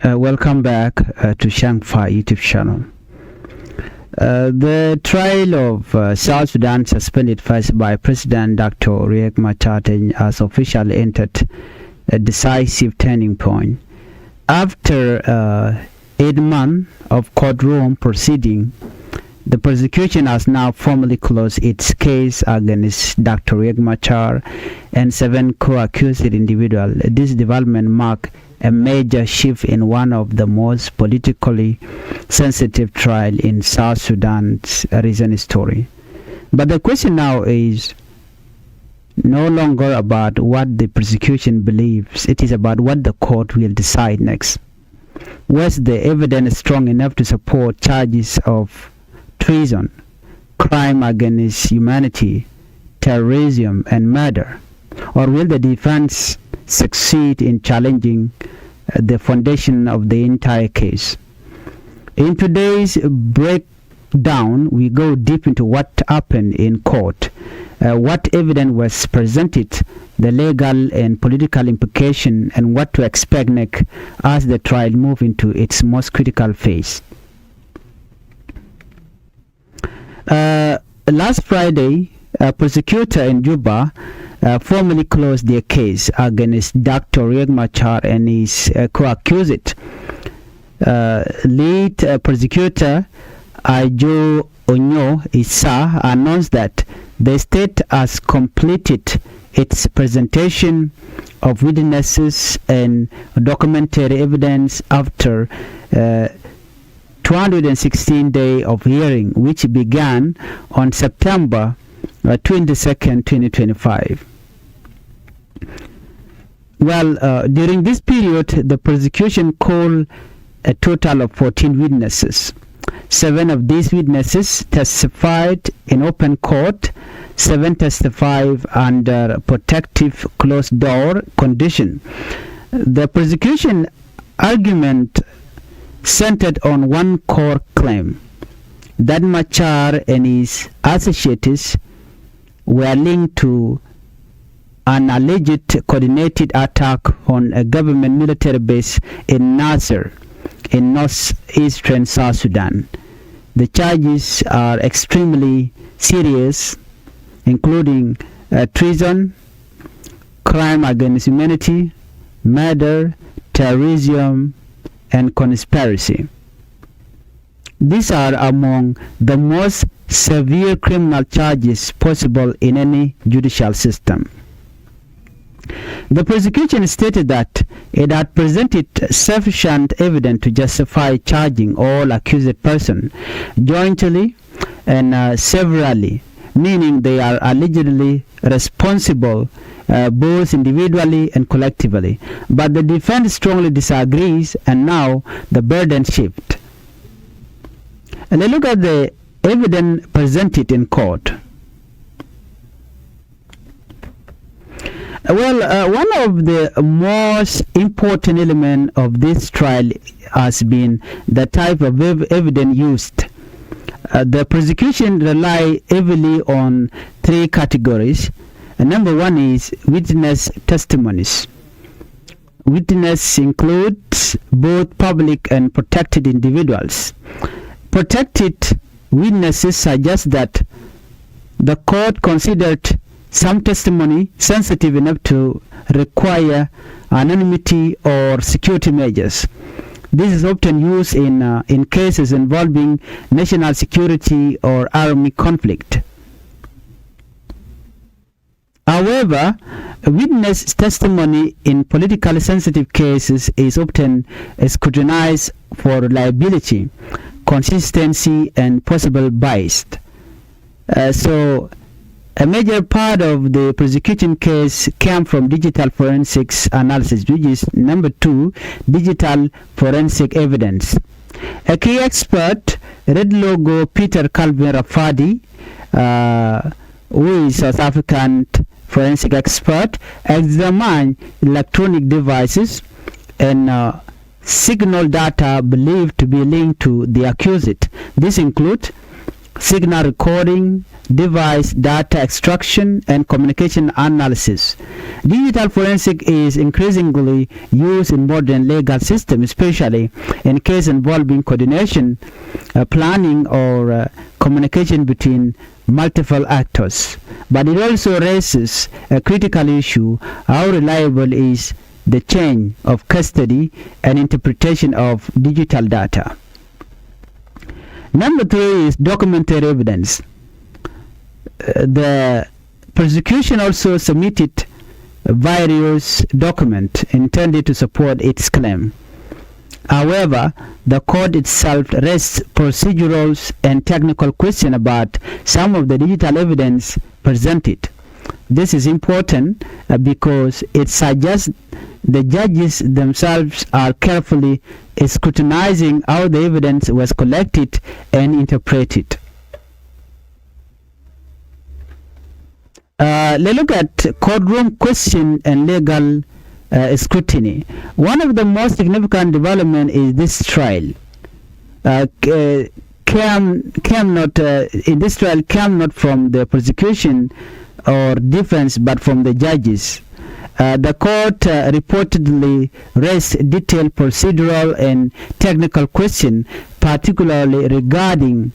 Welcome back to Changfied YouTube channel. The trial of South Sudan suspended first by President Dr. Machar has officially entered a decisive turning point. After 8 months of courtroom proceeding, the prosecution has now formally closed its case against Dr. Machar and 7 co-accused individuals. This development marks a major shift in one of the most politically sensitive trials in South Sudan's recent history. But the question now is no longer about what the prosecution believes, it is about what the court will decide next. Was the evidence strong enough to support charges of treason, crime against humanity, terrorism, and murder? Or will the defense succeed in challenging the foundation of the entire case? In today's breakdown, we go deep into what happened in court, what evidence was presented, the legal and political implication, and what to expect next as the trial moves into its most critical phase. Last Friday, a prosecutor in Juba formally closed their case against Dr. Machar and his co-accused. Lead prosecutor Ajo Onyo Issa announced that the state has completed its presentation of witnesses and documentary evidence after 216 days of hearing, which began on September 22nd, 2025. Well, during this period, the prosecution called a total of 14 witnesses. 7 of these witnesses testified in open court. 7 testified under protective closed-door condition. The prosecution argument centered on one core claim, that Machar and his associates were linked to an alleged coordinated attack on a government military base in Nasser, in northeastern South Sudan. The charges are extremely serious, including treason, crime against humanity, murder, terrorism, and conspiracy. These are among the most severe criminal charges possible in any judicial system. The prosecution stated that it had presented sufficient evidence to justify charging all accused persons jointly and severally, meaning they are allegedly responsible both individually and collectively. But the defense strongly disagrees, and now the burden shifts. And let's look at the evidence presented in court. Well, one of the most important elements of this trial has been the type of evidence used. The prosecution relied heavily on 3 categories. Number 1 is witness testimonies. Witness includes both public and protected individuals. Protected witnesses suggest that the court considered some testimony sensitive enough to require anonymity or security measures. This is often used in cases involving national security or army conflict. However, witness testimony in politically sensitive cases is often scrutinized for reliability, consistency, and possible bias. So a major part of the prosecution case came from digital forensics analysis, which is number 2, digital forensic evidence. A key expert, Red Logo Peter Calvin Rafadi, who is South African forensic expert, examined electronic devices and signal data believed to be linked to the accused. This includes signal recording, device data extraction, and communication analysis. Digital forensic is increasingly used in modern legal systems, especially in cases involving coordination, planning, or communication between multiple actors. But it also raises a critical issue: how reliable is the chain of custody and interpretation of digital data? Number 3 is documentary evidence. The prosecution also submitted various documents intended to support its claim. However, the court itself raised procedural and technical questions about some of the digital evidence presented. This is important because it suggests the judges themselves are carefully scrutinizing how the evidence was collected and interpreted. Let's look at courtroom question and legal scrutiny. One of the most significant developments is this trial. Came not from the prosecution or defense, but from the judges. The court reportedly raised detailed procedural and technical questions, particularly regarding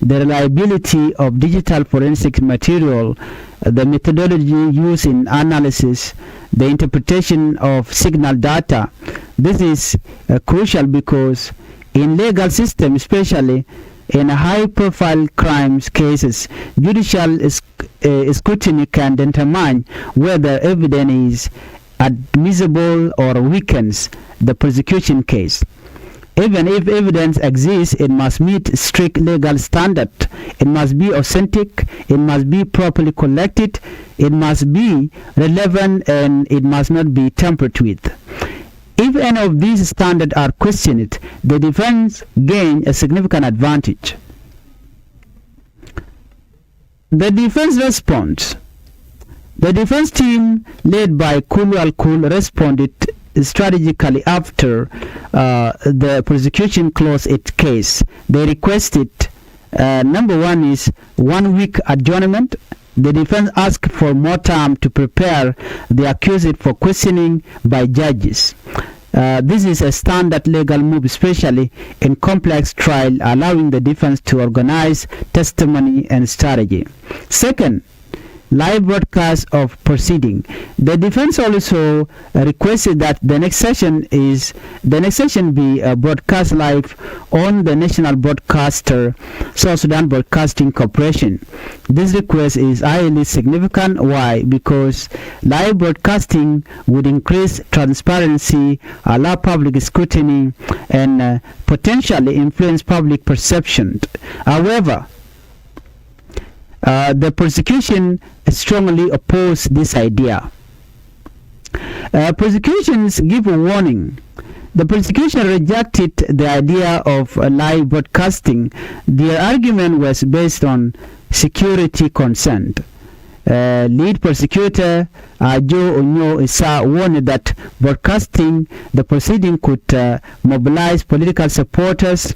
the reliability of digital forensic material, the methodology used in analysis, the interpretation of signal data. This is crucial because in legal systems, especially in high-profile crimes cases, judicial scrutiny can determine whether evidence is admissible or weakens the prosecution case. Even if evidence exists, it must meet strict legal standards. It must be authentic, it must be properly collected, it must be relevant, and it must not be tampered with. If any of these standards are questioned, the defense gains a significant advantage. The defense response. The defense team, led by Kulu Al-Kul, responded strategically after the prosecution closed its case. They requested, number 1 is 1 week adjournment. The defense asked for more time to prepare the accused for questioning by judges. This is a standard legal move, especially in complex trial, allowing the defense to organize testimony and strategy. Second, live broadcast of proceeding. The defense also requested that the next session be broadcast live on the national broadcaster, South Sudan Broadcasting Corporation. This request is highly significant. Why? Because live broadcasting would increase transparency, allow public scrutiny, and potentially influence public perception. However, the prosecution strongly opposed this idea. Prosecutions give a warning. The prosecution rejected the idea of live broadcasting. Their argument was based on security concern. Lead prosecutor Joe Onyo Issa warned that broadcasting the proceeding could mobilize political supporters,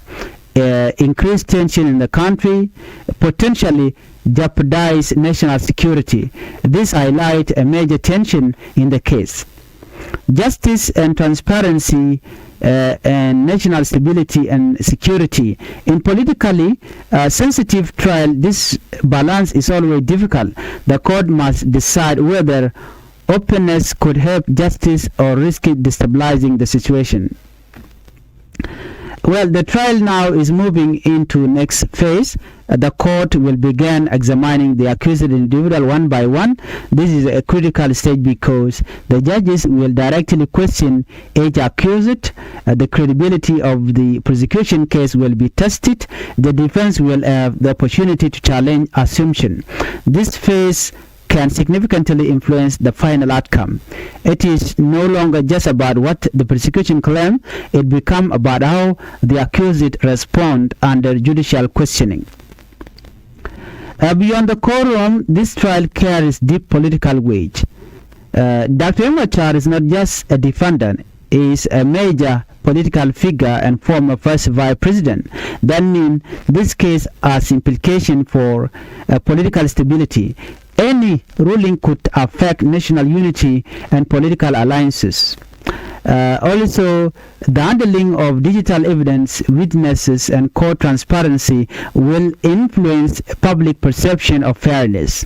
increase tension in the country, potentially jeopardize national security. This highlights a major tension in the case. Justice and transparency and national stability and security. In politically sensitive trial, this balance is always difficult. The court must decide whether openness could help justice or risk destabilizing the situation. Well, the trial now is moving into next phase. The court will begin examining the accused individual one by one. This is a critical stage because the judges will directly question each accused. The credibility of the prosecution case will be tested. The defense will have the opportunity to challenge assumption. This phase can significantly influence the final outcome. It is no longer just about what the prosecution claims, it becomes about how the accused respond under judicial questioning. Beyond the courtroom, this trial carries deep political weight. Dr. Machar is not just a defendant, is a major political figure and former first vice president. That means this case has implication for political stability. Any ruling could affect national unity and political alliances. Also, the handling of digital evidence, witnesses, and court transparency will influence public perception of fairness.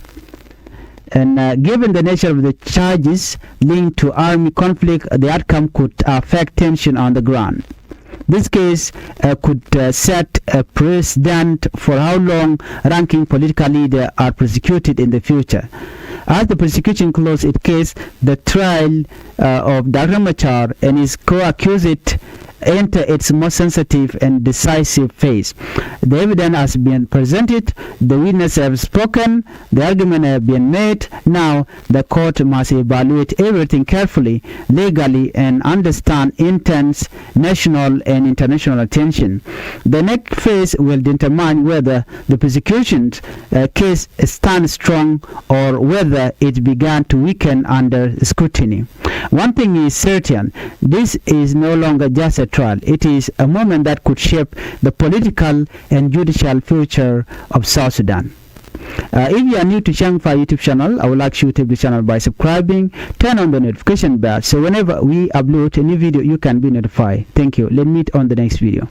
And given the nature of the charges linked to army conflict, the outcome could affect tension on the ground. This case could set a precedent for how long ranking political leaders are prosecuted in the future. As the prosecution closed its case, the trial of Dr. Machar and his co-accused enter its most sensitive and decisive phase. The evidence has been presented, the witnesses have spoken, the argument have been made. Now the court must evaluate everything carefully, legally, and understand intense national and international attention. The next phase will determine whether the prosecution's case stands strong or whether it began to weaken under scrutiny. One thing is certain, this is no longer just a trial. It is a moment that could shape the political and judicial future of South Sudan. If you are new to Changfied YouTube channel, I would like you to the channel by subscribing, turn on the notification bell so whenever we upload a new video, you can be notified. Thank you. Let's meet on the next video.